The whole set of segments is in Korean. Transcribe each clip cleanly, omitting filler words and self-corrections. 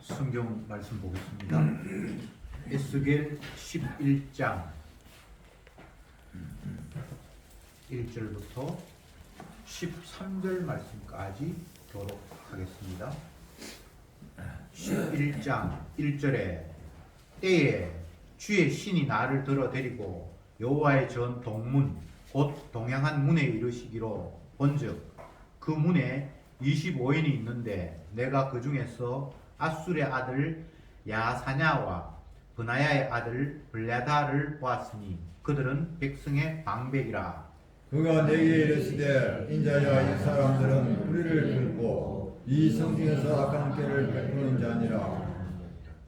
성경 말씀 보겠습니다. 에스겔 11장 1절부터 13절 말씀까지 보도록 하겠습니다. 11장 1절에 때에 주의 신이 나를 들어 데리고 여호와의 전 동문 곧 동양한 문에 이르시기로 본즉 그 문에 25인이 있는데 내가 그 중에서 아술의 아들 야사냐와 브나야의 아들 블랴다를 보았으니 그들은 백성의 방백이라. 그가 내게 이르시되 인자야, 이 사람들은 우리를 긁고 이 성중에서 악한 꾀를 베푸는 자니라.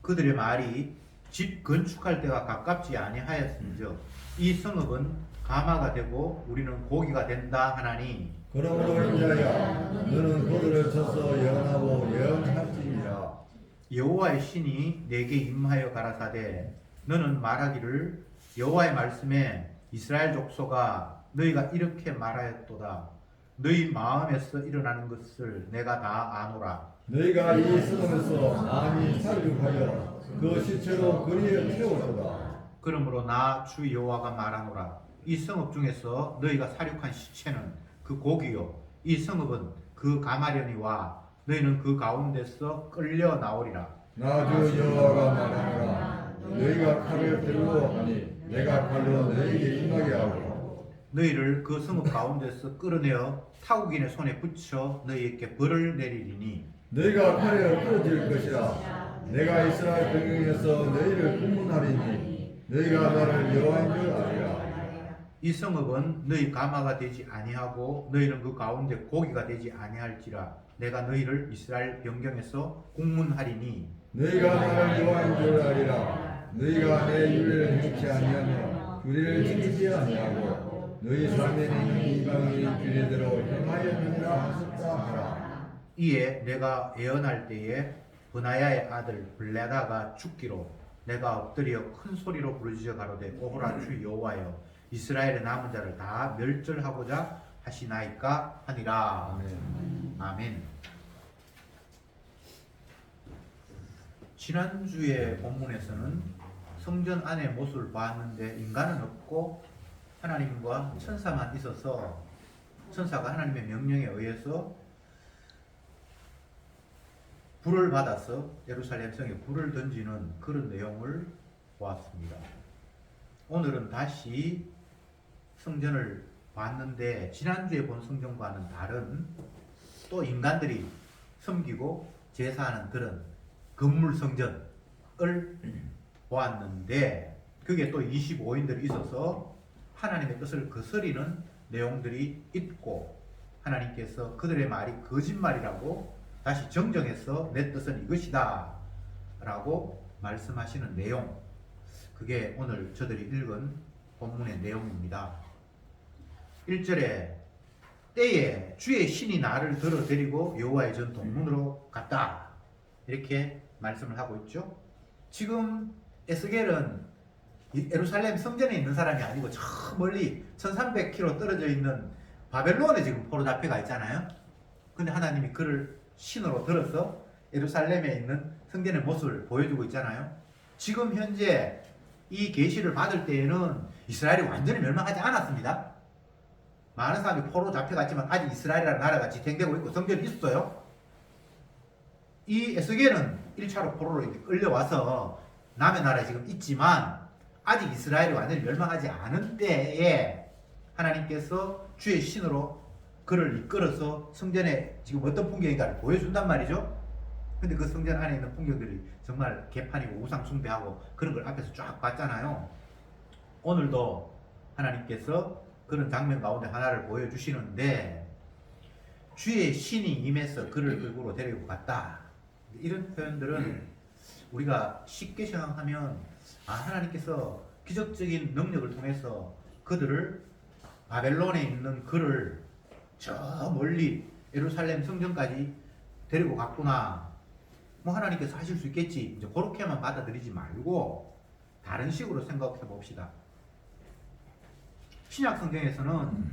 그들의 말이 집 건축할 때가 가깝지 아니하였은즉 이 성읍은 가마가 되고 우리는 고기가 된다 하나니. 그러므로 인자야, 너는 그들을 쳐서 예언하고 예언할지니라. 여호와의 신이 내게 임하여 가라사대 너는 말하기를 여호와의 말씀에 이스라엘 족속아 너희가 이렇게 말하였도다. 너희 마음에서 일어나는 것을 내가 다 아노라. 너희가 이 성읍에서 많이 살육하여 그 시체로 거리에 태우도다. 그러므로 나 주 여호와가 말하노라. 이 성읍 중에서 너희가 사륙한 시체는 그 고기요 이 성읍은 그 가마려니와 너희는 그 가운데서 끌려 나오리라. 나 주 여호와가 말하노라. 너희가 칼을 들고 하니 내가 칼로 너희에게 임하게 하고 너희를 그 성읍 가운데서 끌어내어 타국인의 손에 붙여 너희에게 벌을 내리리니 너희가 칼에 떨어질 것이라. 내가 이스라엘 백성에서 너희를 분문하리니 너희가 나를 여호와인 줄 알리라. 이 성읍은 너희 가마가 되지 아니하고 너희는 그 가운데 고기가 되지 아니할지라. 내가 너희를 이스라엘 변경에서 공문하리니 너희가 나를 여호와인 줄 알리라. 너희가 내 윤례를 행치 아니하며 규례를 지키지 아니하고 너희 삶에 있는 이방인의 규례대로 행하였느니라 하셨다 하라. 이에 내가 예언할 때에 브나야의 아들 블랴다가 죽기로 내가 엎드려 큰 소리로 부르짖어 가로되 오호라 주 여호와여 이스라엘의 남은 자를 다 멸절하고자 하시나이까 하니라. 아멘. 지난주의 본문에서는 성전 안의 모습을 보았는데 인간은 없고 하나님과 천사만 있어서 천사가 하나님의 명령에 의해서 불을 받아서 예루살렘 성에 불을 던지는 그런 내용을 보았습니다. 오늘은 다시 성전을 봤는데 지난주에 본 성전과는 다른 또 인간들이 섬기고 제사하는 그런 건물 성전을 보았는데 그게 또 25인들이 있어서 하나님의 뜻을 거스리는 내용들이 있고 하나님께서 그들의 말이 거짓말이라고 다시 정정해서 내 뜻은 이것이다 라고 말씀하시는 내용, 그게 오늘 저들이 읽은 본문의 내용입니다. 1절에 때에 주의 신이 나를 들어 데리고 여호와의 전 동문으로 갔다 이렇게 말씀을 하고 있죠. 지금 에스겔은 예루살렘 성전에 있는 사람이 아니고 저 멀리 1300km 떨어져 있는 바벨론에 지금 포로 잡혀가 있잖아요. 근데 하나님이 그를 신으로 들어서 예루살렘에 있는 성전의 모습을 보여주고 있잖아요. 지금 현재 이 계시를 받을 때에는 이스라엘이 완전히 멸망하지 않았습니다. 많은 사람이 포로 잡혀갔지만 아직 이스라엘이라는 나라가 지탱되고 있고 성전이 있어요. 이 에스겔은 1차로 포로로 끌려와서 남의 나라에 지금 있지만 아직 이스라엘이 완전히 멸망하지 않은 때에 하나님께서 주의 신으로 그를 이끌어서 성전에 지금 어떤 풍경인가를 보여준단 말이죠. 근데 그 성전 안에 있는 풍경들이 정말 개판이고 우상 숭배하고 그런 걸 앞에서 쫙 봤잖아요. 오늘도 하나님께서 그런 장면 가운데 하나를 보여주시는데 주의 신이 임해서 그를 끌고 데리고 갔다. 이런 표현들은 우리가 쉽게 생각하면 하나님께서 기적적인 능력을 통해서 그들을 바벨론에 있는 그를 저 멀리 예루살렘 성전까지 데리고 갔구나. 뭐 하나님께서 하실 수 있겠지. 이제 그렇게만 받아들이지 말고 다른 식으로 생각해 봅시다. 신약 성경에서는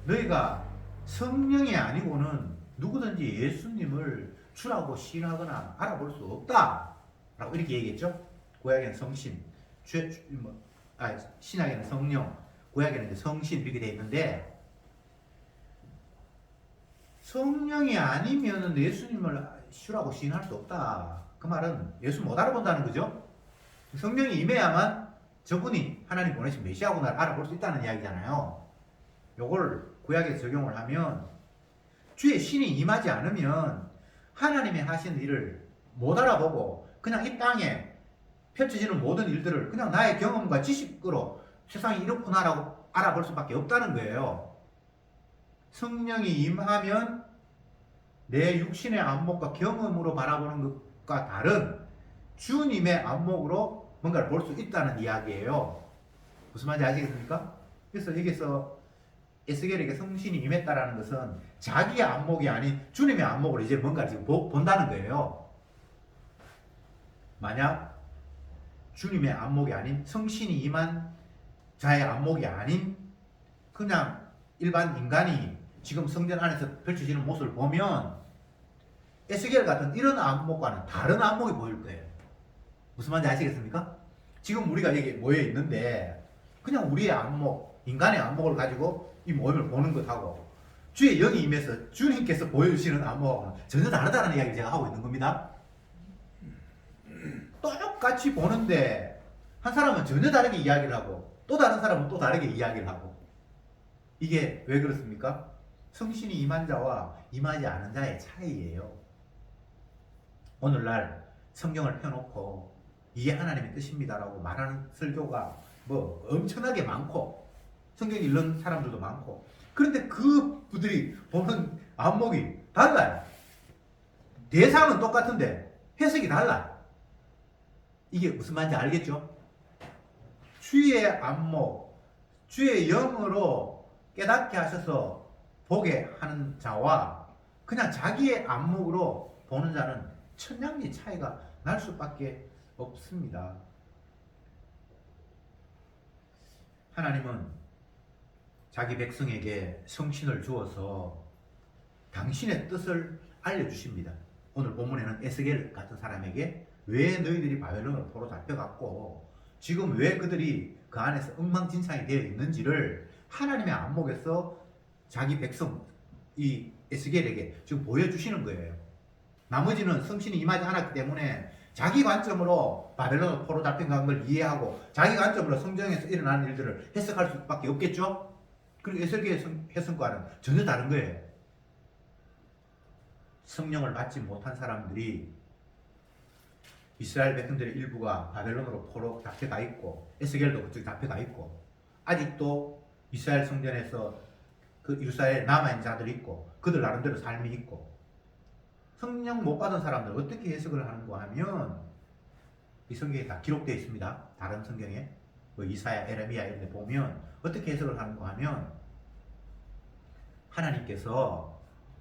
너희가 성령이 아니고는 누구든지 예수님을 주라고 시인하거나 알아볼 수 없다 라고 이렇게 얘기했죠. 구약에는 성신, 신약에는 성령, 구약에는 이제 성신 이렇게 되어 있는데, 성령이 아니면 예수님을 주라고 시인할 수 없다. 그 말은 예수 못 알아본다는 거죠. 성령이 임해야만 저분이 하나님 보내신 메시아구나를 알아볼 수 있다는 이야기잖아요. 요걸 구약에 적용을 하면 주의 신이 임하지 않으면 하나님의 하시는 일을 못 알아보고 그냥 이 땅에 펼쳐지는 모든 일들을 그냥 나의 경험과 지식으로 세상이 이렇구나라고 알아볼 수밖에 없다는 거예요. 성령이 임하면 내 육신의 안목과 경험으로 바라보는 것과 다른 주님의 안목으로 뭔가를 볼 수 있다는 이야기예요. 무슨 말인지 아시겠습니까? 그래서 여기서 에스겔에게 성신이 임했다라는 것은 자기의 안목이 아닌 주님의 안목으로 이제 뭔가를 지금 본다는 거예요. 만약 주님의 안목이 아닌 성신이 임한 자의 안목이 아닌 그냥 일반 인간이 지금 성전 안에서 펼쳐지는 모습을 보면 에스겔 같은 이런 안목과는 다른 안목이 보일 거예요. 무슨 말인지 아시겠습니까? 지금 우리가 여기 모여 있는데 그냥 우리의 안목, 인간의 안목을 가지고 이 모임을 보는 것하고 주의 영이 임해서 주님께서 보여주시는 안목하고는 전혀 다르다는 이야기를 제가 하고 있는 겁니다. 똑같이 보는데 한 사람은 전혀 다르게 이야기를 하고 또 다른 사람은 또 다르게 이야기를 하고, 이게 왜 그렇습니까? 성신이 임한 자와 임하지 않은 자의 차이예요. 오늘날 성경을 펴놓고 이게 하나님의 뜻입니다라고 말하는 설교가 뭐 엄청나게 많고 성경 읽는 사람들도 많고, 그런데 그분들이 보는 안목이 달라요. 대상은 똑같은데 해석이 달라요. 이게 무슨 말인지 알겠죠? 주의 안목, 주의 영으로 깨닫게 하셔서 보게 하는 자와 그냥 자기의 안목으로 보는 자는 천냥지 차이가 날 수밖에 없습니다. 하나님은 자기 백성에게 성신을 주어서 당신의 뜻을 알려주십니다. 오늘 본문에는 에스겔 같은 사람에게 왜 너희들이 바벨론으로 포로 잡혀갔고 지금 왜 그들이 그 안에서 엉망진창이 되어 있는지를 하나님의 안목에서 자기 백성 이 에스겔에게 지금 보여주시는 거예요. 나머지는 성신이 임하지 않았기 때문에 자기 관점으로 바벨론으로 포로 잡혀간 걸 이해하고 자기 관점으로 성경에서 일어나는 일들을 해석할 수밖에 없겠죠. 그리고 에스겔의 해석과는 전혀 다른 거예요. 성령을 받지 못한 사람들이 이스라엘 백성들의 일부가 바벨론으로 포로 잡혀가 있고 에스겔도 그쪽에 잡혀가 있고 아직도 이스라엘 성전에서 그 예루살렘에 남아있는 자들이 있고 그들 나름대로 삶이 있고, 성령 못 받은 사람들 어떻게 해석을 하는가 하면 이 성경에 다 기록되어 있습니다. 다른 성경에 뭐 이사야, 에레미야 이런 데 보면 어떻게 해석을 하는가 하면 하나님께서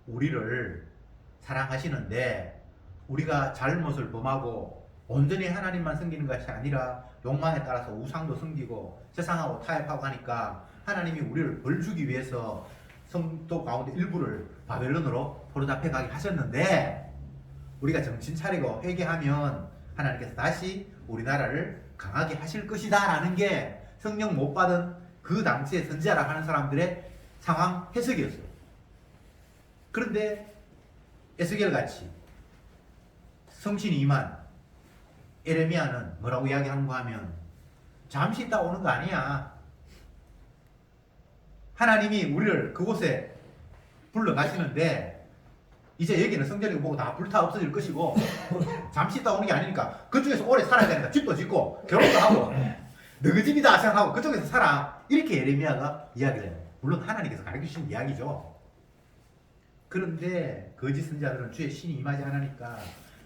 우리를 사랑하시는데 우리가 잘못을 범하고 온전히 하나님만 섬기는 것이 아니라 욕망에 따라서 우상도 섬기고 세상하고 타협하고 하니까 하나님이 우리를 벌 주기 위해서 성도 가운데 일부를 바벨론으로 포로 잡혀가게 하셨는데 우리가 정신 차리고 회개하면 하나님께서 다시 우리나라를 강하게 하실 것이다 라는 게 성령 못 받은 그 당시에 선지자라 하는 사람들의 상황 해석이었어요. 그런데 에스겔 같이 성신이 임한 에레미야는 뭐라고 이야기하는가 하면 잠시 있다 오는 거 아니야. 하나님이 우리를 그곳에 불러가시는데 이제 여기는 성전이고 뭐고 다 불타 없어질 것이고 잠시 있다 오는 게 아니니까 그쪽에서 오래 살아야 되니까 집도 짓고 결혼도 하고 너희 집이다 생각하고 그쪽에서 살아. 이렇게 에레미야가 이야기를 해요. 물론 하나님께서 가르치신 이야기죠. 그런데 거짓 선지자들은 주의 신이 임하지 않으니까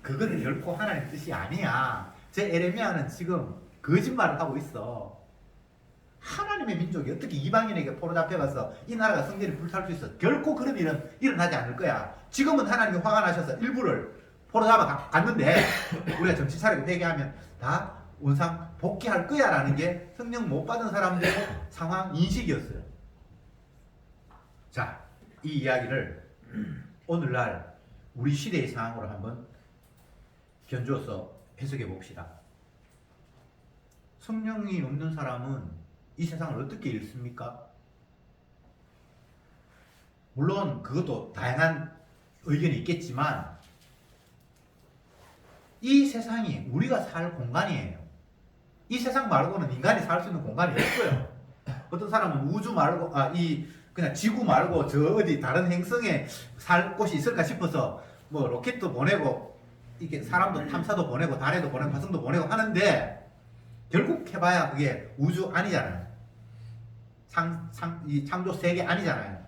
그거는 결코 하나님의 뜻이 아니야. 제 에레미야는 지금 거짓말을 하고 있어. 하나님의 민족이 어떻게 이방인에게 포로 잡혀가서 이 나라가 성전이 불탈 수 있어? 결코 그런 일은 일어나지 않을 거야. 지금은 하나님이 화가 나셔서 일부를 포로 잡아 갔는데 우리가 정신 차리고 회개하면 다 원상 복귀할 거야 라는 게 성령 못 받은 사람들의 상황 인식이었어요. 자, 이 이야기를 오늘날 우리 시대의 상황으로 한번 견주어서 해석해 봅시다. 성령이 없는 사람은 이 세상을 어떻게 읽습니까? 물론 그것도 다양한 의견이 있겠지만 이 세상이 우리가 살 공간이에요. 이 세상 말고는 인간이 살 수 있는 공간이 없어요. 어떤 사람은 우주 말고 그냥 지구 말고 저 어디 다른 행성에 살 곳이 있을까 싶어서 뭐 로켓도 보내고 이게 사람도 탐사도 보내고 달에도 보내고 화성도 보내고 하는데 결국 해봐야 그게 우주 아니잖아요. 이 창조 세계 아니잖아요.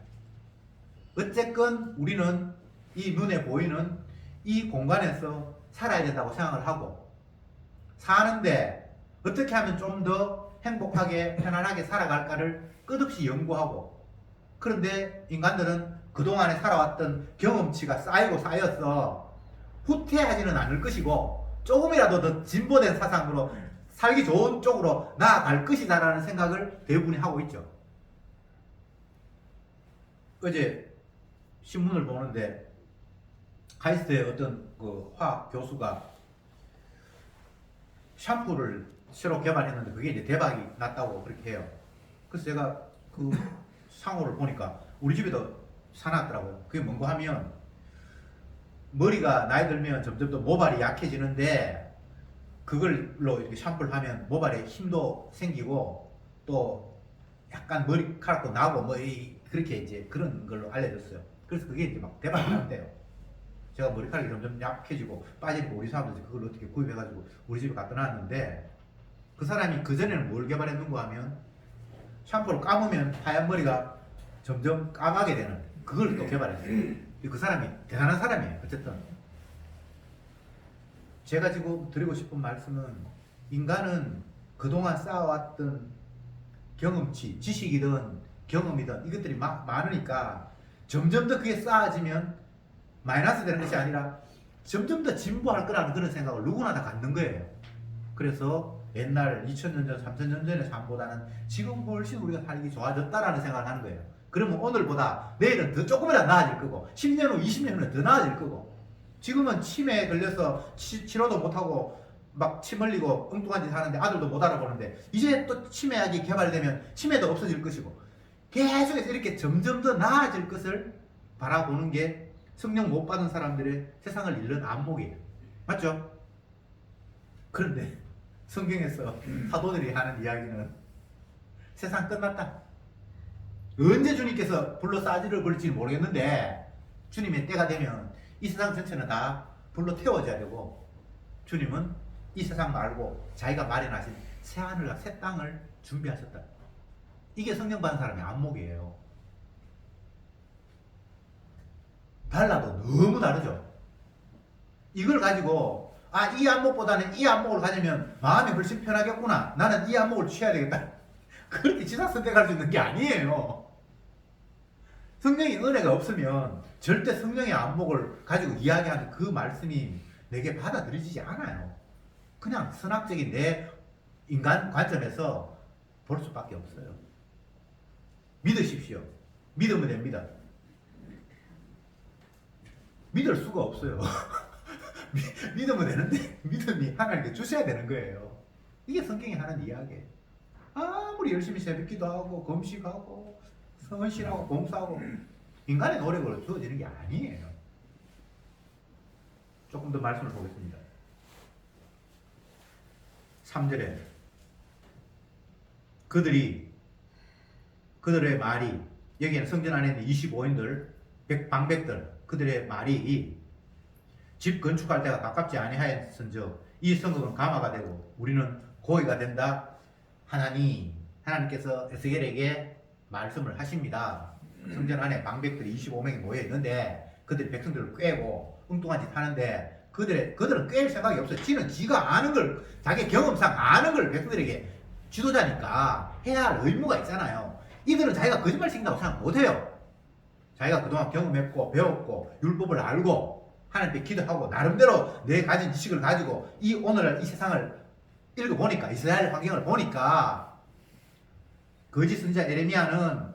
어쨌건 우리는 이 눈에 보이는 이 공간에서 살아야 된다고 생각을 하고 사는데 어떻게 하면 좀 더 행복하게 편안하게 살아갈까를 끝없이 연구하고 그런데 인간들은 그동안에 살아왔던 경험치가 쌓여서 후퇴하지는 않을 것이고 조금이라도 더 진보된 사상으로 살기 좋은 쪽으로 나아갈 것이다라는 생각을 대부분이 하고 있죠. 어제 신문을 보는데 카이스트의 어떤 그 화학 교수가 샴푸를 새로 개발했는데 그게 이제 대박이 났다고 그렇게 해요. 그래서 제가 그 상호를 보니까 우리 집에도 사놨더라고요. 그게 뭔가 하면 머리가 나이 들면 점점 더 모발이 약해지는데 그걸로 이렇게 샴푸를 하면 모발에 힘도 생기고 또 약간 머리카락도 나고 뭐 그렇게 이제 그런 걸로 알려졌어요. 그래서 그게 이제 막 대박이 났대요. 제가 머리카락이 점점 약해지고 빠지니까 우리 사람들이 그걸 어떻게 구입해가지고 우리 집에 갖다 놨는데 그 사람이 그전에는 뭘 개발했는가 하면 샴푸를 감으면 하얀 머리가 점점 까맣게 되는 그걸 또 개발했어요. 그 사람이 대단한 사람이에요. 어쨌든 제가 지금 드리고 싶은 말씀은 인간은 그동안 쌓아왔던 경험치, 지식이든 경험이든 이것들이 많으니까 점점 더 그게 쌓아지면 마이너스 되는 것이 아니라 점점 더 진보할 거라는 그런 생각을 누구나 다 갖는 거예요. 그래서 옛날 2000년 전, 3000년 전의 삶보다는 지금 훨씬 우리가 살기 좋아졌다라는 생각을 하는 거예요. 그러면 오늘보다 내일은 더 조금이라도 나아질 거고 10년 후, 20년 후는 더 나아질 거고 지금은 치매에 걸려서 치료도 못하고 막 침 흘리고 엉뚱한 짓 하는데 아들도 못 알아보는데 이제 또 치매약이 개발되면 치매도 없어질 것이고 계속해서 이렇게 점점 더 나아질 것을 바라보는 게 성령 못 받은 사람들의 세상을 잃는 안목이에요. 맞죠? 그런데 성경에서 사도들이 하는 이야기는 세상 끝났다. 언제 주님께서 불로 싸지를 걸릴지 모르겠는데 주님의 때가 되면 이 세상 전체는 다 불로 태워져야 되고 주님은 이 세상 말고 자기가 마련하신 새하늘과 새 땅을 준비하셨다. 이게 성령 받은 사람의 안목이에요. 달라도 너무 다르죠. 이걸 가지고 이 안목보다는 이 안목을 가지면 마음이 훨씬 편하겠구나. 나는 이 안목을 취해야 되겠다. 그렇게 지사선택할 수 있는 게 아니에요. 성령의 은혜가 없으면 절대 성령의 안목을 가지고 이야기하는 그 말씀이 내게 받아들여지지 않아요. 그냥 선악적인 내 인간 관점에서 볼 수밖에 없어요. 믿으십시오. 믿으면 됩니다. 믿을 수가 없어요. 믿으면 되는데 믿음이 하나님께 주셔야 되는 거예요. 이게 성경이 하는 이야기예요. 아무리 열심히 새벽기도 하고 금식하고 성실하고 봉사하고 인간의 노력으로 주어지는 게 아니에요. 조금 더 말씀을 보겠습니다. 3절에 그들의 말이 여기에는 성전 안에 있는 25인들 방백들 그들의 말이 집 건축할 때가 가깝지 아니하였은즉 이 성읍은 감화가 되고 우리는 고의가 된다 하나니 하나님께서 에스겔에게 말씀을 하십니다. 성전 안에 방백들이 25명이 모여 있는데 그들이 백성들을 꿰고 엉뚱한 짓 하는데 그들은 꿰일 생각이 없어요. 지가 아는 걸 자기 경험상 아는 걸 백성들에게 지도자니까 해야 할 의무가 있잖아요. 이들은 자기가 거짓말 시킨다고 생각 못해요. 자기가 그동안 경험했고 배웠고 율법을 알고 하나님께 기도하고 나름대로 내 가진 지식을 가지고 오늘 이 세상을 읽어보니까 이스라엘 환경을 보니까 거짓 선지자 에레미야는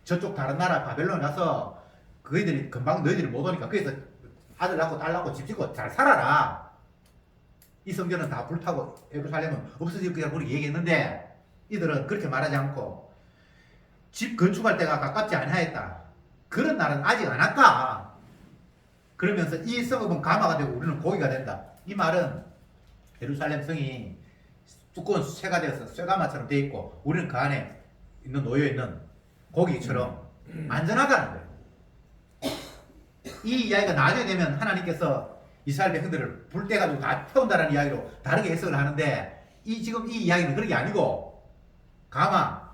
저쪽 다른 나라 바벨론 가서 그희들이 금방 너희들이 못 오니까 그래서 아들 낳고 딸 낳고 집 짓고 잘 살아라. 이 성전은 다 불타고 예루살렘은 없어질 거야 우리 얘기했는데 이들은 그렇게 말하지 않고 집 건축할 때가 가깝지 아니하였다. 그런 날은 아직 안 왔다. 그러면서 이 성읍은 가마가 되고 우리는 고기가 된다. 이 말은 예루살렘 성이 두꺼운 쇠가 되어서 쇠가마처럼 되어 있고 우리는 그 안에 있는 놓여 있는 고기처럼 안전하다는 거예요. 이 이야기가 나중에 되면 하나님께서 이스라엘 백성들을 불 떼가지고 다 태운다는 이야기로 다르게 해석을 하는데 지금 이 이야기는 그런 게 아니고 가마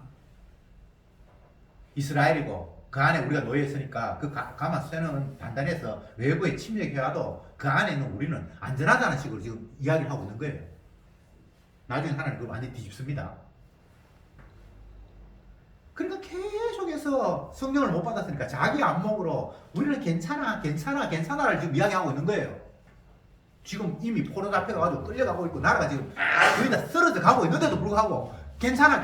이스라엘이고 그 안에 우리가 놓여 있으니까 그 가마 쇠는 단단해서 외부에 침략해와도 그 안에 있는 우리는 안전하다는 식으로 지금 이야기를 하고 있는 거예요. 나중에 하나님 그거 완전히 뒤집습니다. 그러니까 계속해서 성령을 못 받았으니까 자기 안목으로 우리는 괜찮아를 지금 이야기하고 있는 거예요. 지금 이미 포로 잡혀가지고 끌려가고 있고 나라가 지금 거의 다 쓰러져 가고 있는데도 불구하고 괜찮아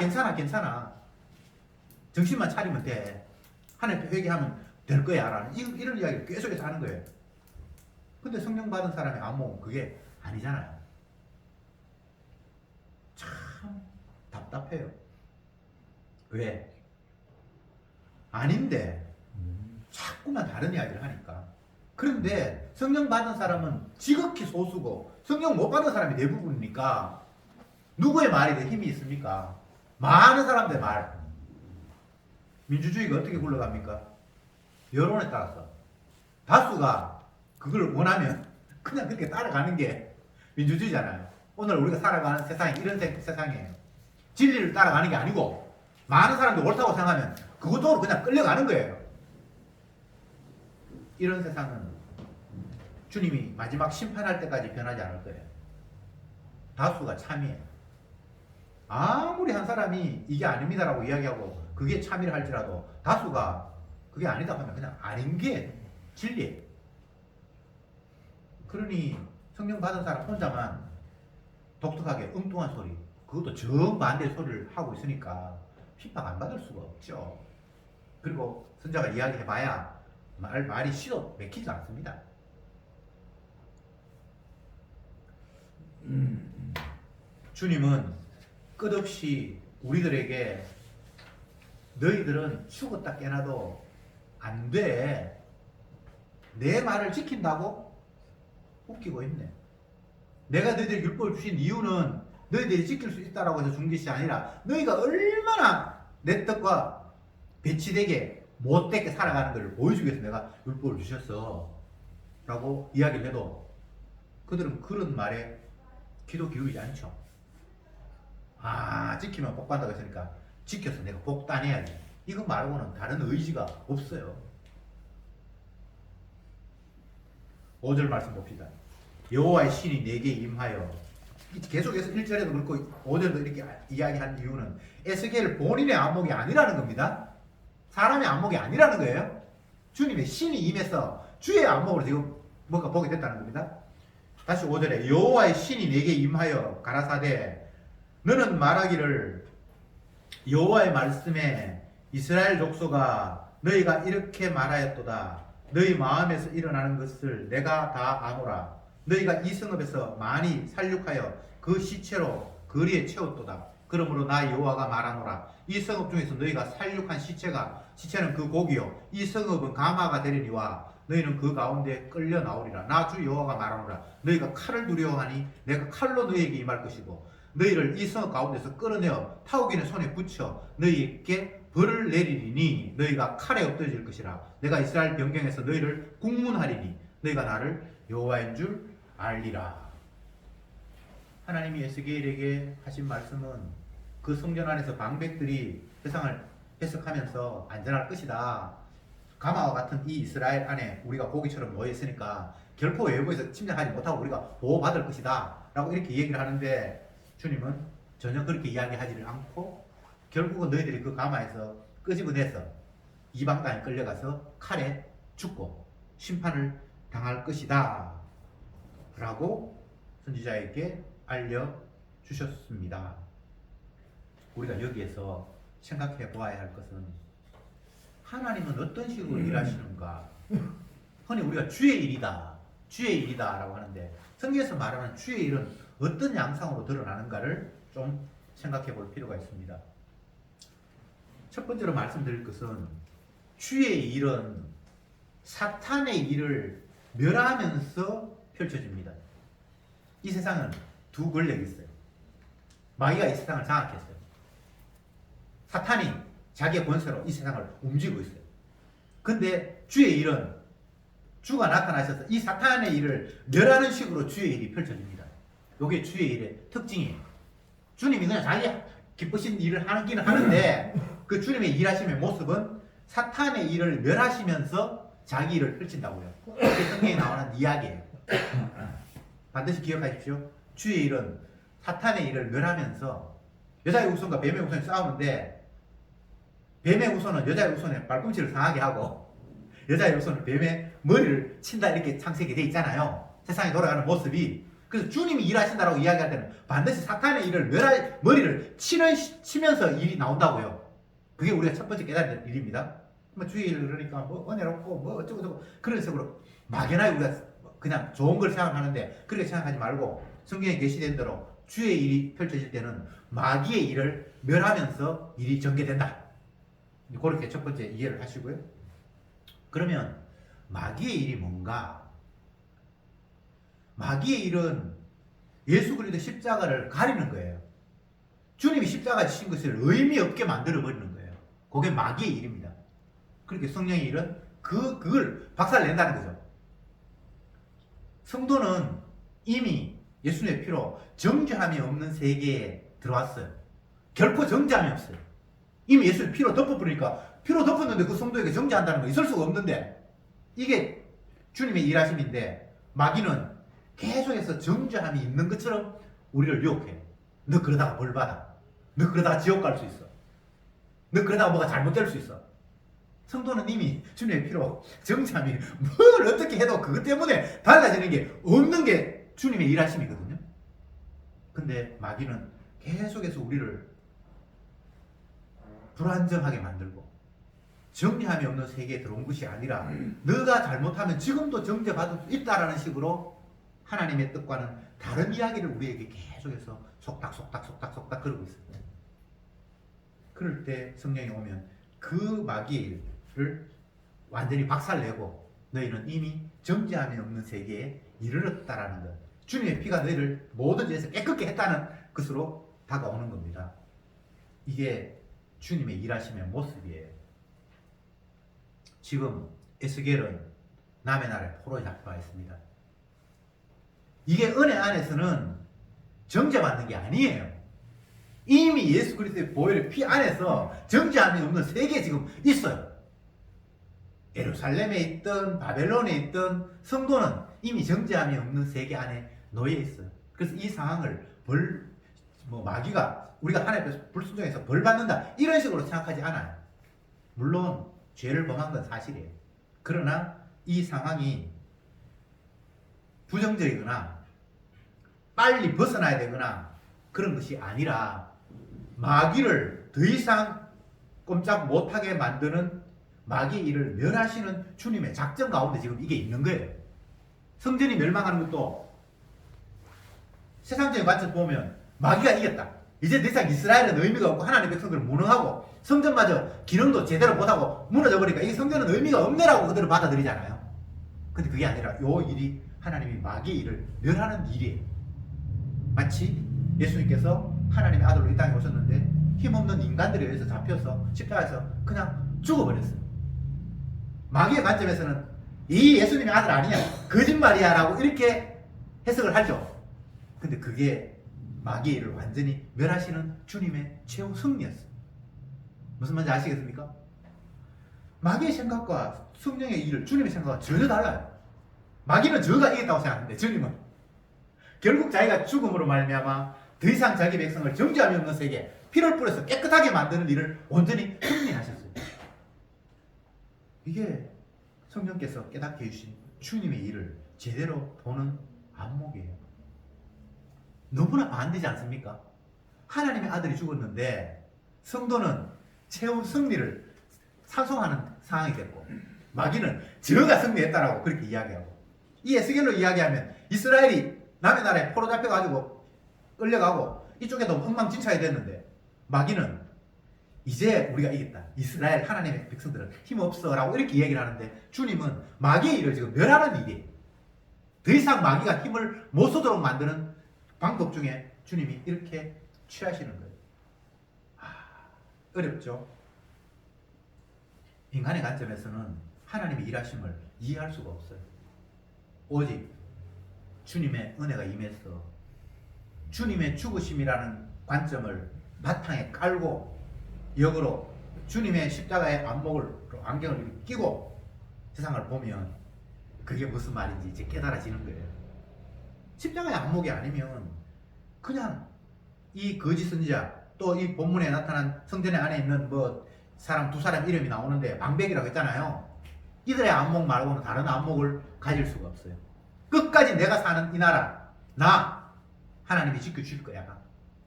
정신만 차리면 돼. 하나님 회개하면 될 거야 라는 이런 이야기를 계속해서 하는 거예요. 근데 성령 받은 사람의 안목은 그게 아니잖아요. 참 답답해요. 왜? 아닌데 자꾸만 다른 이야기를 하니까. 그런데 성령 받은 사람은 지극히 소수고 성령 못 받은 사람이 대부분이니까 누구의 말이 더 힘이 있습니까? 많은 사람들의 말. 민주주의가 어떻게 굴러갑니까? 여론에 따라서. 다수가 그걸 원하면 그냥 그렇게 따라가는 게 민주주의잖아요. 오늘 우리가 살아가는 세상이 이런 세상이에요. 진리를 따라가는 게 아니고 많은 사람들이 옳다고 생각하면 그것도 그냥 끌려가는 거예요. 이런 세상은 주님이 마지막 심판할 때까지 변하지 않을 거예요. 다수가 참이에요. 아무리 한 사람이 이게 아닙니다라고 이야기하고 그게 참이라 할지라도 다수가 그게 아니다 하면 그냥 아닌 게 진리예요. 그러니 성령 받은 사람 혼자만 독특하게 엉뚱한 소리, 그것도 정반대 소리를 하고 있으니까 핍박 안 받을 수가 없죠. 그리고 선자가 이야기해봐야 말이 시도 맥히지 않습니다. 주님은 끝없이 우리들에게 너희들은 죽었다 깨나도 안 돼. 내 말을 지킨다고? 웃기고 있네. 내가 너희들에게 율법을 주신 이유는 너희들이 지킬 수 있다라고 해서 준 것이 아니라 너희가 얼마나 내 뜻과 배치되게 못되게 살아가는 것을 보여주기 위해서 내가 율법을 주셨어 라고 이야기를 해도 그들은 그런 말에 귀도 기울이지 않죠. 지키면 복 받는다고 했으니까 지켜서 내가 복 따내야지. 이거 말고는 다른 의지가 없어요. 5절 말씀 봅시다. 여호와의 신이 내게 임하여. 계속해서 1절에도 그렇고 5절도 이렇게 이야기한 이유는 에스겔 본인의 안목이 아니라는 겁니다. 사람의 안목이 아니라는 거예요. 주님의 신이 임해서 주의 안목으로 지금 뭔가 보게 됐다는 겁니다. 다시 5절에 여호와의 신이 내게 임하여 가라사대 너는 말하기를 여호와의 말씀에 이스라엘 족속아 너희가 이렇게 말하였도다. 너희 마음에서 일어나는 것을 내가 다 아노라. 너희가 이 성읍에서 많이 살육하여 그 시체로 거리에 채웠도다. 그러므로 나 여호와가 말하노라. 이 성읍 중에서 너희가 살육한 시체는 그 고기요 이 성읍은 가마가 되리니와 너희는 그 가운데 끌려 나오리라. 나 주 여호와가 말하노라. 너희가 칼을 두려워하니 내가 칼로 너희에게 임할 것이고 너희를 이 성읍 가운데서 끌어내어 타오기는 손에 붙여 너희에게 벌을 내리리니 너희가 칼에 엎드질 것이라. 내가 이스라엘 변경에서 너희를 국문하리니 너희가 나를 여호와인 줄 알리라. 하나님이 에스겔에게 하신 말씀은 그 성전 안에서 방백들이 세상을 해석하면서 안전할 것이다. 가마와 같은 이 이스라엘 안에 우리가 고기처럼 놓여 있으니까 결코 외부에서 침략하지 못하고 우리가 보호받을 것이다 라고 이렇게 얘기를 하는데 주님은 전혀 그렇게 이야기하지를 않고 결국은 너희들이 그 가마에서 끄집어내서 이방 땅에 끌려가서 칼에 죽고 심판을 당할 것이다 라고 선지자에게 알려주셨습니다. 우리가 여기에서 생각해 보아야 할 것은 하나님은 어떤 식으로 일하시는가. 흔히 우리가 주의 일이다 주의 일이다라고 하는데 성경에서 말하는 주의 일은 어떤 양상으로 드러나는가를 좀 생각해 볼 필요가 있습니다. 첫 번째로 말씀드릴 것은 주의 일은 사탄의 일을 멸하면서 펼쳐집니다. 이 세상은 두 권력이 있어요. 마귀가 이 세상을 장악했어요. 사탄이 자기의 권세로 이 세상을 움직이고 있어요. 근데 주의 일은 주가 나타나셔서 이 사탄의 일을 멸하는 식으로 주의 일이 펼쳐집니다. 이게 주의 일의 특징이에요. 주님이 그냥 자기 기쁘신 일을 하기는 하는데 그 주님의 일하심의 모습은 사탄의 일을 멸하시면서 자기 일을 펼친다고요. 그게 성경에 나오는 이야기예요. 반드시 기억하십시오. 주의 일은 사탄의 일을 멸하면서 여자의 우선과 뱀의 우선이 싸우는데 뱀의 우선은 여자의 우선의 발꿈치를 상하게 하고 여자의 우선은 뱀의 머리를 친다 이렇게 창세기 돼 있잖아요. 세상이 돌아가는 모습이. 그래서 주님이 일하신다라고 이야기할 때는 반드시 사탄의 일을 멸할 머리를 치면서 일이 나온다고요. 그게 우리가 첫 번째 깨달아야 될 일입니다. 뭐 주의 일 그러니까 뭐 은혜롭고 뭐 어쩌고저쩌고 그런 식으로 막연하게 우리가 그냥 좋은 걸 생각하는데 그렇게 생각하지 말고 성경에 계시된 대로 주의 일이 펼쳐질 때는 마귀의 일을 멸하면서 일이 전개된다. 그렇게 첫 번째 이해를 하시고요. 그러면 마귀의 일이 뭔가? 마귀의 일은 예수 그리스도의 십자가를 가리는 거예요. 주님이 십자가 지신 것을 의미 없게 만들어 버리는 거예요. 그게 마귀의 일입니다. 그렇게 성령의 일은 그걸 박살낸다는 거죠. 성도는 이미 예수님의 피로 정죄함이 없는 세계에 들어왔어요. 결코 정죄함이 없어요. 이미 예수의 피로 덮어버리니까 피로 덮었는데 그 성도에게 정죄한다는 거 있을 수가 없는데 이게 주님의 일하심인데 마귀는 계속해서 정죄함이 있는 것처럼 우리를 유혹해요. 너 그러다가 벌 받아. 너 그러다가 지옥 갈 수 있어. 너 그러다가 뭐가 잘못될 수 있어. 성도는 이미 주님의 피로 정죄함이 뭘 어떻게 해도 그것 때문에 달라지는 게 없는 게 주님의 일하심이거든요. 근데 마귀는 계속해서 우리를 불안정하게 만들고 정죄함이 없는 세계에 들어온 것이 아니라 너가 잘못하면 지금도 정죄받을 수 있다라는 식으로 하나님의 뜻과는 다른 이야기를 우리에게 계속해서 속닥 그러고 있습니다. 그럴 때 성령이 오면 그 마귀의 일을 완전히 박살내고 너희는 이미 정죄함이 없는 세계에 이르렀다라는 것, 주님의 피가 너희를 모든 죄에서 깨끗게 했다는 것으로 다가오는 겁니다. 이게 주님의 일하심의 모습이에요. 지금 에스겔은 남의 나라에 포로에 잡혀와 있습니다. 이게 은혜 안에서는 정죄받는 게 아니에요. 이미 예수 그리스도의 보혈의 피 안에서 정죄함이 없는 세계에 지금 있어요. 예루살렘에 있든 바벨론에 있든 성도는 이미 정죄함이 없는 세계 안에 놓여 있어요. 그래서 이 상황을 마귀가 우리가 하나님 앞에서 불순종해서 벌 받는다 이런 식으로 생각하지 않아요. 물론 죄를 범한 건 사실이에요. 그러나 이 상황이 부정적이거나 빨리 벗어나야 되거나 그런 것이 아니라 마귀를 더 이상 꼼짝 못하게 만드는 마귀의 일을 멸하시는 주님의 작전 가운데 지금 이게 있는 거예요. 성전이 멸망하는 것도 세상적인 관점 보면 마귀가 이겼다. 이제 더 이상 이스라엘은 의미가 없고 하나님의 백성들은 무능하고 성전마저 기능도 제대로 못하고 무너져 버리니까 이 성전은 의미가 없네라고 그들은 받아들이잖아요. 근데 그게 아니라 요 일이 하나님이 마귀의 일을 멸하는 일이에요. 마치 예수님께서 하나님의 아들로 이 땅에 오셨는데 힘없는 인간들에 의해서 잡혀서 십자가에서 그냥 죽어버렸어요. 마귀의 관점에서는 이 예수님의 아들 아니냐 거짓말이야 라고 이렇게 해석을 하죠. 근데 그게 마귀의 일을 완전히 멸하시는 주님의 최후 승리였어요. 무슨 말인지 아시겠습니까? 마귀의 생각과 성령의 일을 주님의 생각과 전혀 달라요. 마귀는 저가 이겼다고 생각하는데 주님은 결국 자기가 죽음으로 말미암아 더 이상 자기 백성을 정죄함이 없는 세계 피를 뿌려서 깨끗하게 만드는 일을 온전히 승리하셨어요. 이게 성령께서 깨닫게 해주신 주님의 일을 제대로 보는 안목이에요. 너무나 반대지 않습니까? 하나님의 아들이 죽었는데 성도는 최후 승리를 상송하는 상황이 됐고 마귀는 저가 승리했다라고 그렇게 이야기하고 이 에스겔로 이야기하면 이스라엘이 남의 나라에 포로 잡혀가지고 끌려가고 이쪽에도 엉망진창이 됐는데 마귀는 이제 우리가 이겼다. 이스라엘 하나님의 백성들은 힘없어 라고 이렇게 얘기를 하는데 주님은 마귀의 일을 지금 멸하는 일이에요. 더 이상 마귀가 힘을 못 쓰도록 만드는 방법 중에 주님이 이렇게 취하시는 거예요. 어렵죠? 인간의 관점에서는 하나님의 일하심을 이해할 수가 없어요. 오직 주님의 은혜가 임해서 주님의 죽으심이라는 관점을 바탕에 깔고 역으로 주님의 십자가의 안경을 끼고 세상을 보면 그게 무슨 말인지 이제 깨달아지는 거예요. 십자가의 안목이 아니면 그냥 이 거짓 선지자 또 이 본문에 나타난 성전의 안에 있는 뭐 사람 두 사람 이름이 나오는데 방백이라고 했잖아요. 이들의 안목 말고는 다른 안목을 가질 수가 없어요. 끝까지 내가 사는 이 나라 나 하나님이 지켜줄 거야.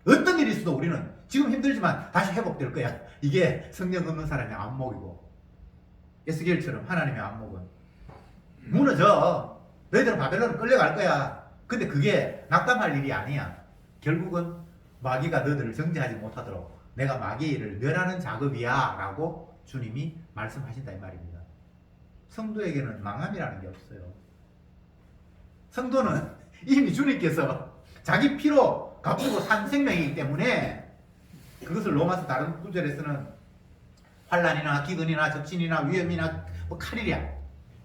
어떤 일이 있어도 우리는 지금 힘들지만 다시 회복될 거야. 이게 성령 없는 사람의 안목이고 에스겔처럼 하나님의 안목은 무너져. 너희들은 바벨론으로 끌려갈 거야. 근데 그게 낙담할 일이 아니야. 결국은 마귀가 너희들을 정죄하지 못하도록 내가 마귀의 일을 멸하는 작업이야 라고 주님이 말씀하신다 이 말입니다. 성도에게는 망함이라는 게 없어요. 성도는 이미 주님께서 자기 피로 갚고 산 생명이기 때문에 그것을 로마서 다른 구절에서는 환난이나 기근이나 적신이나 위험이나 뭐 칼이랴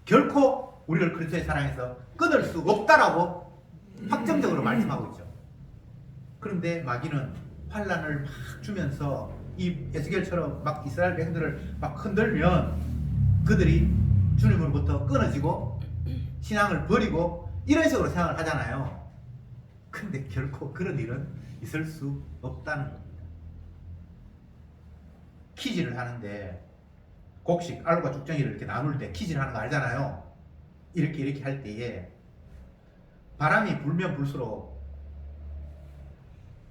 결코 우리를 그리스도의 사랑에서 끊을 수 없다라고 확정적으로 말씀하고 있죠. 그런데 마귀는 환난을 막 주면서 이 에스겔처럼 막 이스라엘 백성들을 막 흔들면 그들이 주님으로부터 끊어지고 신앙을 버리고 이런 식으로 생각을 하잖아요. 근데 결코 그런 일은 있을 수 없다는 겁니다. 퀴즈를 하는데 곡식, 알과 죽정이를 이렇게 나눌 때 퀴즈를 하는 거 알잖아요. 이렇게 할 때에 바람이 불면 불수록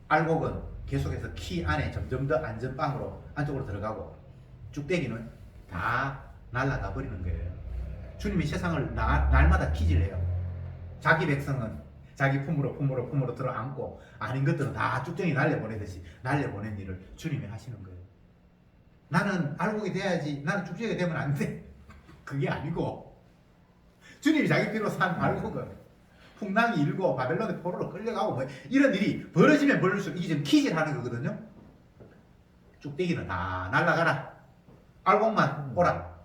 알곡은 계속해서 키 안에 점점 더 안전빵으로 안쪽으로 들어가고 쭉대기는 다 날아가 버리는 거예요. 주님이 세상을 날마다 퀴즈를 해요. 자기 백성은 자기 품으로 들어안고 아닌 것들은 다 쭉정이 날려보내듯이 날려보낸 일을 주님이 하시는 거예요. 나는 알곡이 돼야지, 나는 쭉정이가 되면 안 돼. 그게 아니고 주님이 자기 피로 산 알곡은 풍랑이 일고 바벨론의 포로로 끌려가고 뭐 이런 일이 벌어지면 벌릴수록 이게 지금 퀴즈를 하는 거거든요. 쭉대기는 다 날아가라. 알곡만 오라.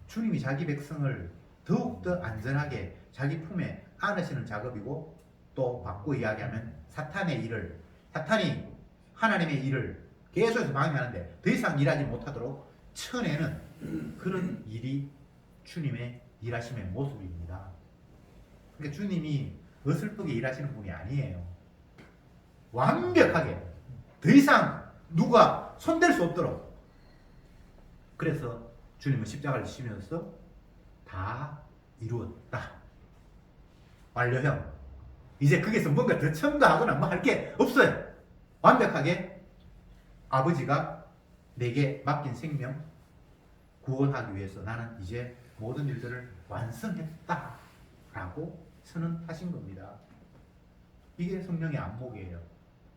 주님이 자기 백성을 더욱더 안전하게 자기 품에 안으시는 작업이고 또 바꾸어 이야기하면 사탄이 하나님의 일을 계속해서 방해하는데 더 이상 일하지 못하도록 쳐내는 그런 일이 주님의 일하심의 모습입니다. 그러니까 주님이 어설프게 일하시는 분이 아니에요. 완벽하게 더 이상 누가 손댈 수 없도록. 그래서 주님은 십자가를 지시면서 다 이루었다. 완료형. 이제 거기서 뭔가 더 첨가하거나 뭐 할 게 없어요. 완벽하게 아버지가 내게 맡긴 생명 구원하기 위해서 나는 이제 모든 일들을 완성했다 라고 선언하신 겁니다. 이게 성령의 안목이에요.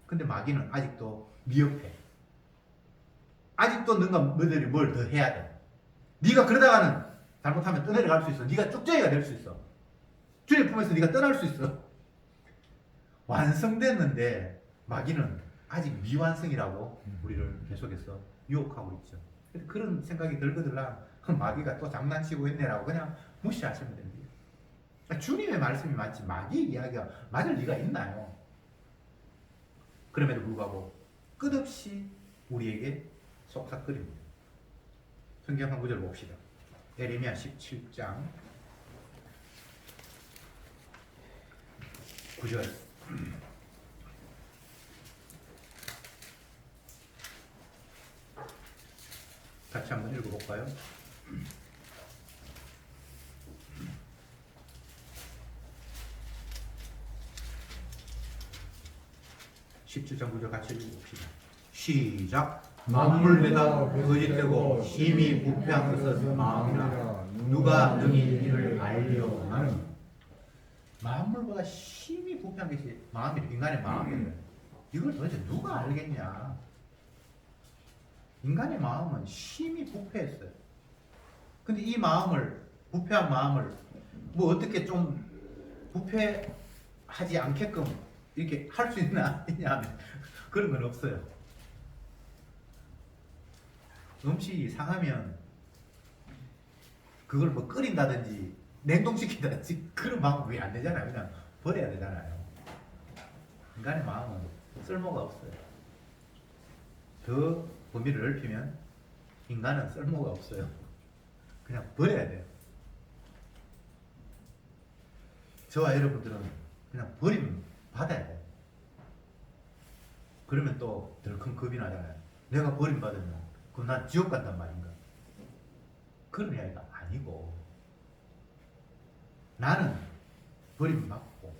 근데 마귀는 아직도 미흡해. 아직도 너희들이 뭘 더 해야 돼. 네가 그러다가는 잘못하면 떠내려갈 수 있어. 네가 쭉정이가 될 수 있어. 주님 품에서 네가 떠날 수 있어. 완성됐는데 마귀는 아직 미완성이라고 우리를 계속해서 유혹하고 있죠. 그런 생각이 들거들랑 마귀가 또 장난치고 있네라고 그냥 무시하시면 됩니다. 주님의 말씀이 맞지 마귀의 이야기가 맞을 리가 있나요? 그럼에도 불구하고 끝없이 우리에게 속삭거립니다. 성경 한 구절 봅시다. 예레미야 17장 9절 같이 한번 읽어볼까요? (17장 9절) 같이 읽어봅시다. 시작. 만물내다 거짓되고 심히 부패한 것은 마음이라 누가 능히 이를 알려나니. 만물보다 심히 부패한 것이 마음이래. 인간의 마음이래. 이걸 도대체 누가 알겠냐? 인간의 마음은 심히 부패했어요. 근데 이 마음을, 부패한 마음을 뭐 어떻게 좀 부패하지 않게끔 이렇게 할 수 있냐 하면 그런 건 없어요. 음식이 상하면 그걸 뭐 끓인다든지 냉동시킨다든지 그런 방법이 안 되잖아요. 그냥 버려야 되잖아요. 인간의 마음은 쓸모가 없어요. 더 범위를 넓히면 인간은 쓸모가 없어요. 그냥 버려야 돼요. 저와 여러분들은 그냥 버림 받아야 돼요. 그러면 또 덜 큰 겁이 나잖아요. 내가 버림받으면 그럼 난 지옥 간단 말인가? 그런 이야기가 아니고 나는 버림받고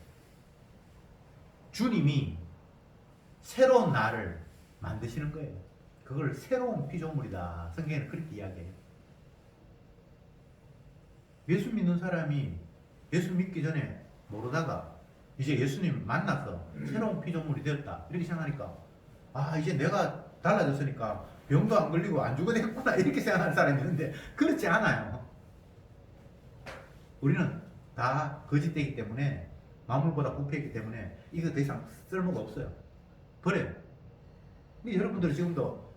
주님이 새로운 나를 만드시는 거예요. 그걸 새로운 피조물이다. 성경에는 그렇게 이야기해요. 예수 믿는 사람이 예수 믿기 전에 모르다가 이제 예수님 만나서 새로운 피조물이 되었다. 이렇게 생각하니까 아 이제 내가 달라졌으니까 병도 안 걸리고 안 죽어도 되겠구나 이렇게 생각하는 사람이 있는데 그렇지 않아요. 우리는 다 거짓되기 때문에 만물보다 부패했기 때문에 이거 더 이상 쓸모가 없어요. 버려요. 근데 여러분들은 지금도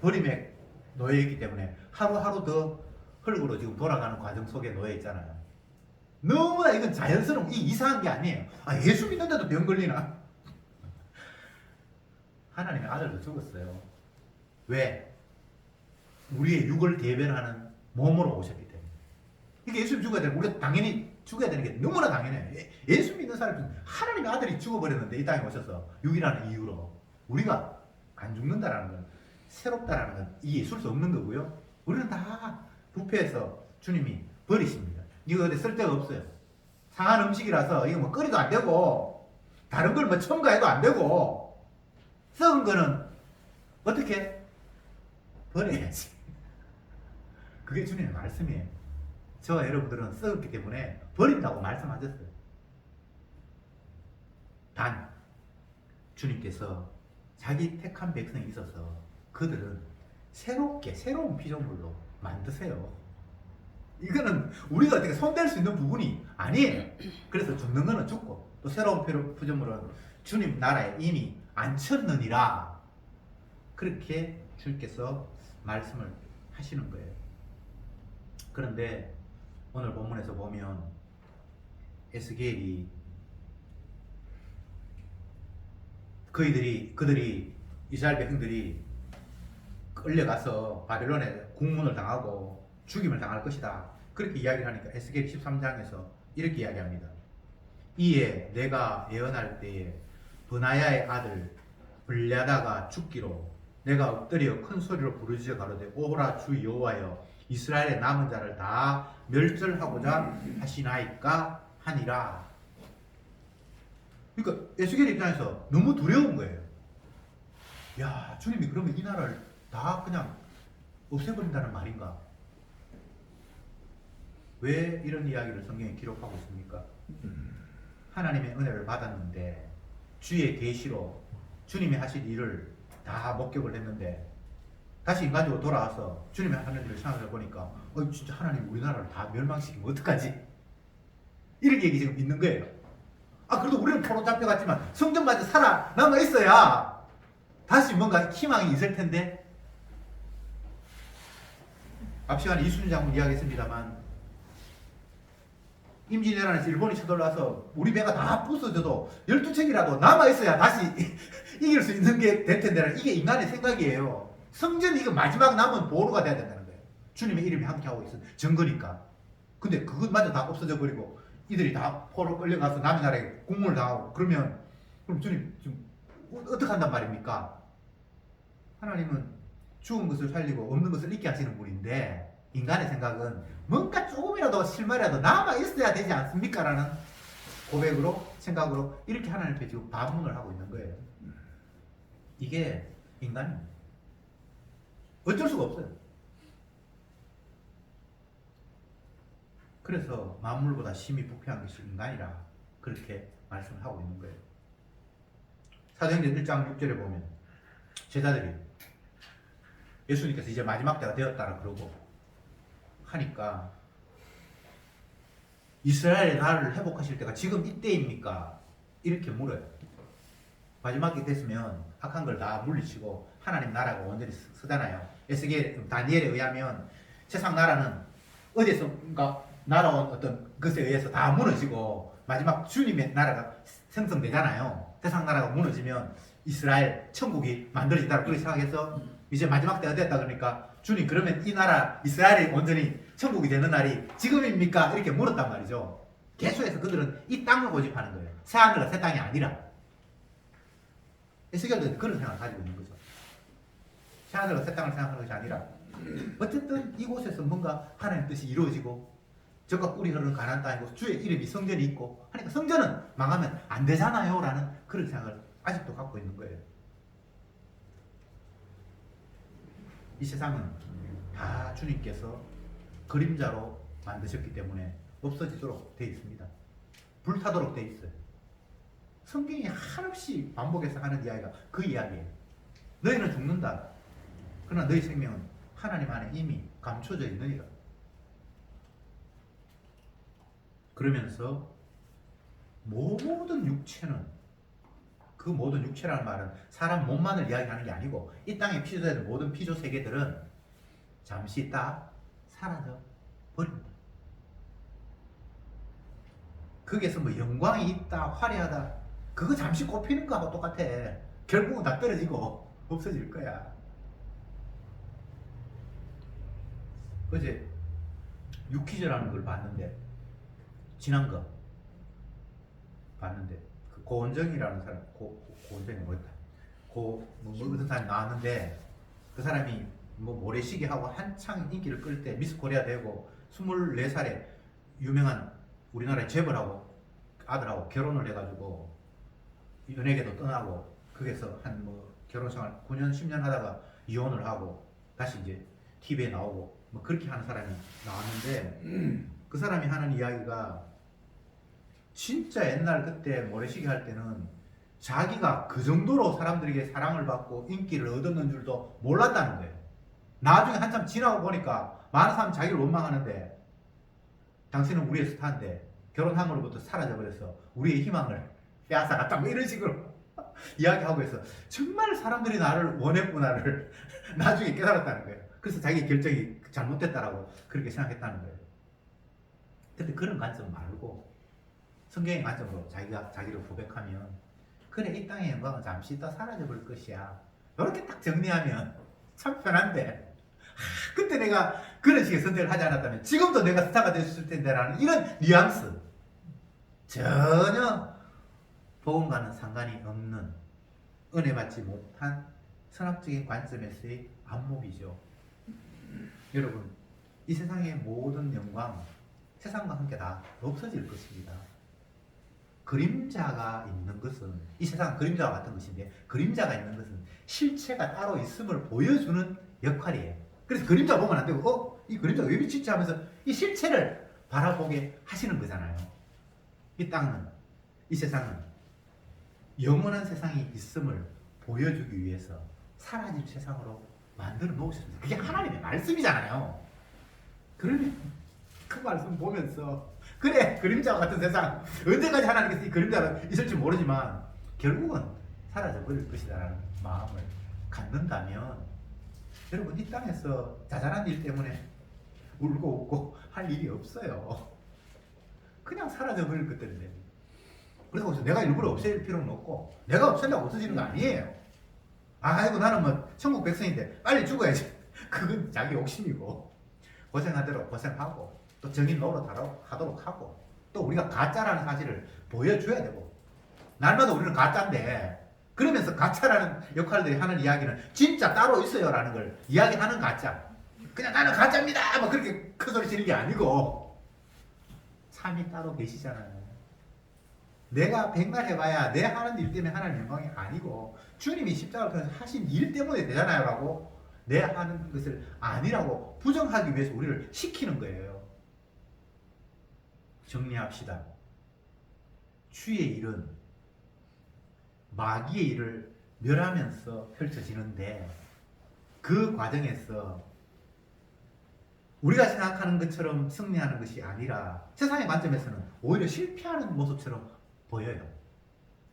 버림에 놓여 있기 때문에 하루하루 더 흙으로 지금 돌아가는 과정 속에 놓여 있잖아요. 너무나 이건 자연스러운 이상한 게 아니에요. 아 예수 믿는데도 병 걸리나? 하나님의 아들도 죽었어요. 왜? 우리의 육을 대변하는 몸으로 오셨기 때문에. 이게 예수 죽어야 되는 우리가 당연히 죽어야 되는 게 너무나 당연해요. 예수 믿는 사람은 하나님의 아들이 죽어버렸는데 이 땅에 오셔서 육이라는 이유로 우리가 안 죽는다라는 건 새롭다라는 건 이해할 수 없는 거고요. 우리는 다 부패해서 주님이 버리십니다. 이거 어디 쓸데가 없어요. 상한 음식이라서 이거 뭐 끓이도 안 되고 다른 걸 뭐 첨가해도 안 되고 썩은 거는 어떻게 버려야지. 그게 주님의 말씀이에요. 저와 여러분들은 썩었기 때문에 버린다고 말씀하셨어요. 단 주님께서 자기 택한 백성이 있어서 그들은 새로운 피조물로 만드세요. 이거는 우리가 어떻게 손댈 수 있는 부분이 아니에요. 그래서 죽는 거는 죽고 또 새로운 피조물은 주님 나라에 이미 앉혔느니라. 그렇게 주님께서 말씀을 하시는 거예요. 그런데 오늘 본문에서 보면 에스겔이 그들이 이스라엘 백성들이 끌려가서 바벨론에 국문을 당하고 죽임을 당할 것이다. 그렇게 이야기를 하니까 에스겔 13장에서 이렇게 이야기합니다. 이에 내가 예언할 때에 브나야의 아들 블랴다가 죽기로 내가 엎드려 큰 소리로 부르짖어 가로되 오라 주 여호와여 이스라엘의 남은 자를 다 멸절하고자 하시나이까 하니라. 그러니까 에스겔 입장에서 너무 두려운 거예요. 야 주님이 그러면 이 나라를 다 그냥 없애버린다는 말인가? 왜 이런 이야기를 성경에 기록하고 있습니까? 하나님의 은혜를 받았는데 주의 계시로 주님이 하실 일을 다 목격을 했는데 다시 인간적으로 돌아와서 주님의 하는 일을 생각해 보니까 진짜 하나님 우리나라를 다 멸망시키면 어떡하지? 이렇게 얘기 지금 있는 거예요. 그래도 우리는 포로 잡혀갔지만 성전마저 살아남아 있어야 다시 뭔가 희망이 있을 텐데. 앞 시간에 이순신 장군 이야기했습니다만 임진왜란에서 일본이 쳐들어와서 우리 배가 다 부서져도 12척이라도 남아있어야 다시 이길 수 있는 게 될 텐데 이게 인간의 생각이에요. 성전이 이거 마지막 남은 보루가 돼야 된다는 거예요. 주님의 이름이 함께하고 있어 증거니까. 근데 그것마저 다 없어져 버리고 이들이 다 포로 끌려가서 남의 나라에 공문을 당하고 그러면 그럼 주님 지금 어떻게 한단 말입니까? 하나님은 죽은 것을 살리고 없는 것을 잊게 하시는 분인데 인간의 생각은 뭔가 조금이라도 실마리라도 남아 있어야 되지 않습니까? 라는 고백으로 생각으로 이렇게 하나님 앞에 지금 반문을 하고 있는 거예요. 이게 인간입니다. 어쩔 수가 없어요. 그래서 만물보다 심히 부패한 것이 인간이라 그렇게 말씀을 하고 있는 거예요. 사도행전 1장 6절에 보면 제자들이 예수님께서 이제 마지막 때가 되었다라 그러고 하니까 이스라엘의 나라를 회복하실 때가 지금 이때입니까? 이렇게 물어요. 마지막이 됐으면 악한 걸 다 물리치고 하나님 나라가 완전히 서잖아요. 에스겔 다니엘에 의하면 세상 나라는 어디에선가 날아온 어떤 것에 의해서 다 무너지고 마지막 주님의 나라가 생성되잖아요. 세상 나라가 무너지면 이스라엘 천국이 만들어진다고 그렇게 생각해서 이제 마지막 때가 됐다 그러니까 주님 그러면 이 나라 이스라엘이 완전히 천국이 되는 날이 지금입니까? 이렇게 물었단 말이죠. 계속해서 그들은 이 땅을 고집하는 거예요. 새 하늘과 새 땅이 아니라. 에스겔도 그런 생각을 가지고 있는 거죠. 새 하늘과 새 땅을 생각하는 것이 아니라 어쨌든 이곳에서 뭔가 하나님의 뜻이 이루어지고 적과 꿀이 흐르는 가나안 땅이고 주의 이름이 성전이 있고 하니까 성전은 망하면 안 되잖아요 라는 그런 생각을 아직도 갖고 있는 거예요. 이 세상은 다 주님께서 그림자로 만드셨기 때문에 없어지도록 되어 있습니다. 불타도록 되어 있어요. 성경이 한없이 반복해서 하는 이야기가 그 이야기예요. 너희는 죽는다. 그러나 너희 생명은 하나님 안에 이미 감춰져 있느니라. 그러면서 모든 육체는 그 모든 육체라는 말은 사람 몸만을 이야기하는 게 아니고 이 땅에 피조되는 모든 피조 세계들은 잠시 다 사라져 버립니다. 거기에서 뭐 영광이 있다, 화려하다 그거 잠시 꼽히는 거하고 똑같아. 결국은 다 떨어지고 없어질 거야. 어제 유퀴즈라는 걸 봤는데 지난 거 봤는데 그 고원정이라는 사람 고원정이 뭐였다 무슨 사람이 나왔는데 그 사람이 뭐 모래시계 하고 한창 인기를 끌 때 미스 코리아 되고 24살에 유명한 우리나라의 재벌하고 아들하고 결혼을 해가지고 연예계도 떠나고 거기서 한 뭐 결혼 생활 9년 10년 하다가 이혼을 하고 다시 이제 TV에 나오고 뭐 그렇게 하는 사람이 나왔는데 그 사람이 하는 이야기가 진짜 옛날 그때 모래시계 할 때는 자기가 그 정도로 사람들에게 사랑을 받고 인기를 얻었는 줄도 몰랐다는 거예요. 나중에 한참 지나고 보니까 많은 사람이 자기를 원망하는데 당신은 우리의 스타인데 결혼함으로부터 사라져버려서 우리의 희망을 빼앗아갔다 뭐 이런 식으로 이야기하고 해서 정말 사람들이 나를 원했구나를 나중에 깨달았다는 거예요. 그래서 자기 결정이 잘못됐다라고 그렇게 생각했다는 거예요. 근데 그런 관점 말고 성경의 관점으로 자기가 자기를 고백하면 그래 이 땅의 영광은 잠시 있다 사라져버릴 것이야 이렇게 딱 정리하면 참 편한데 그때 내가 그런 식의 선택을 하지 않았다면 지금도 내가 스타가 됐을 텐데 라는 이런 뉘앙스 전혀 복음과는 상관이 없는 은혜 받지 못한 선악적인 관점에서의 안목이죠. 여러분 이 세상의 모든 영광 세상과 함께 다 없어질 것입니다. 그림자가 있는 것은 이 세상은 그림자와 같은 것인데 그림자가 있는 것은 실체가 따로 있음을 보여주는 역할이에요. 그래서 그림자 보면 안 되고 이 그림자가 왜 비치지 하면서 이 실체를 바라보게 하시는 거잖아요. 이 땅은 이 세상은 영원한 세상이 있음을 보여주기 위해서 사라질 세상으로 만들어 놓으셨습니다. 그게 하나님의 말씀이잖아요. 그러면 그 말씀 보면서 그래 그림자와 같은 세상 언제까지 하나님께서 이 그림자가 있을지 모르지만 결국은 사라져 버릴 것이다라는 마음을 갖는다면 여러분 이 땅에서 자잘한 일 때문에 울고 웃고 할 일이 없어요. 그냥 사라져 버릴 것들인데 그래서 내가 일부러 없앨 필요는 없고 내가 없앤다고 없어지는 거 아니에요. 아이고 나는 뭐 천국 백성인데 빨리 죽어야지 그건 자기 욕심이고 고생하도록 고생하고 또 정인 노릇하도록 하고 또 우리가 가짜라는 사실을 보여줘야 되고 날마다 우리는 가짜인데 그러면서 가짜라는 역할들이 하는 이야기는 진짜 따로 있어요 라는 걸 이야기하는 가짜 그냥 나는 가짜입니다 뭐 그렇게 큰 소리 치는 게 아니고 참이 따로 계시잖아요. 내가 백날 해봐야 내 하는 일 때문에 하나님 영광이 아니고 주님이 십자가를 통해서 하신 일 때문에 되잖아요 라고 내 하는 것을 아니라고 부정하기 위해서 우리를 시키는 거예요. 정리합시다. 주의 일은 마귀의 일을 멸하면서 펼쳐지는데 그 과정에서 우리가 생각하는 것처럼 승리하는 것이 아니라 세상의 관점에서는 오히려 실패하는 모습처럼 보여요.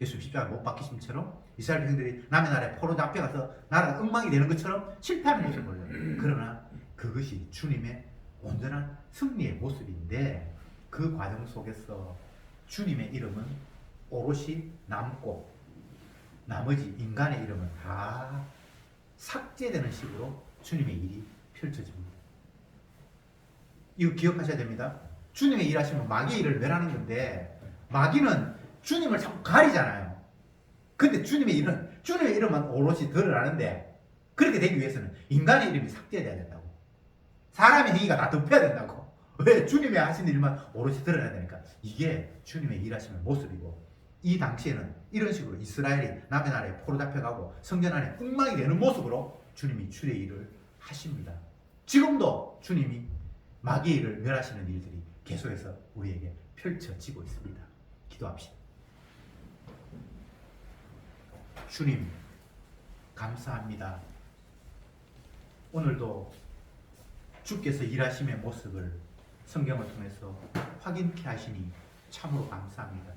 예수 십자가 못 박히심처럼 이스라엘 백성들이 남의 나라에 포로 잡혀가서 나라가 엉망이 되는 것처럼 실패하는 모습을 보여요. 그러나 그것이 주님의 온전한 승리의 모습인데 그 과정 속에서 주님의 이름은 오롯이 남고 나머지 인간의 이름은 다 삭제되는 식으로 주님의 일이 펼쳐집니다. 이거 기억하셔야 됩니다. 주님의 일하시면 마귀의 일을 멸하는 건데 마귀는 주님을 자꾸 가리잖아요. 근데 주님의 이름만 오롯이 드러나는데 그렇게 되기 위해서는 인간의 이름이 삭제돼야 된다고. 사람의 행위가 다 덮여야 된다고. 왜? 주님의 하신 일만 오롯이 드러나야 되니까. 이게 주님의 일하시는 모습이고 이 당시에는 이런 식으로 이스라엘이 남의 나라에 포로 잡혀가고 성전 안에 엉망이 되는 모습으로 주님이 주의 일을 하십니다. 지금도 주님이 마귀의 일을 멸하시는 일들이 계속해서 우리에게 펼쳐지고 있습니다. 기도합시다. 주님 감사합니다. 오늘도 주께서 일하심의 모습을 성경을 통해서 확인케 하시니 참으로 감사합니다.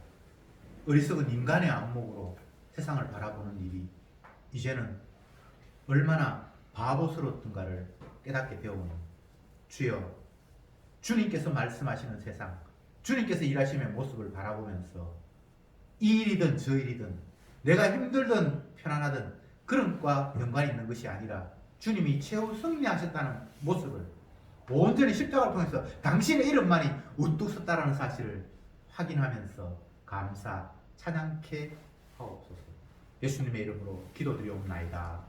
어리석은 인간의 안목으로 세상을 바라보는 일이 이제는 얼마나 바보스러웠던가를 깨닫게 되오니 주여, 주님께서 말씀하시는 세상, 주님께서 일하심의 모습을 바라보면서 이 일이든 저 일이든 내가 힘들든 편안하든 그런 것과 연관이 있는 것이 아니라 주님이 최후 승리하셨다는 모습을 온전히 십자가를 통해서 당신의 이름만이 우뚝 섰다는 사실을 확인하면서 감사, 찬양케 하옵소서. 예수님의 이름으로 기도드리옵나이다.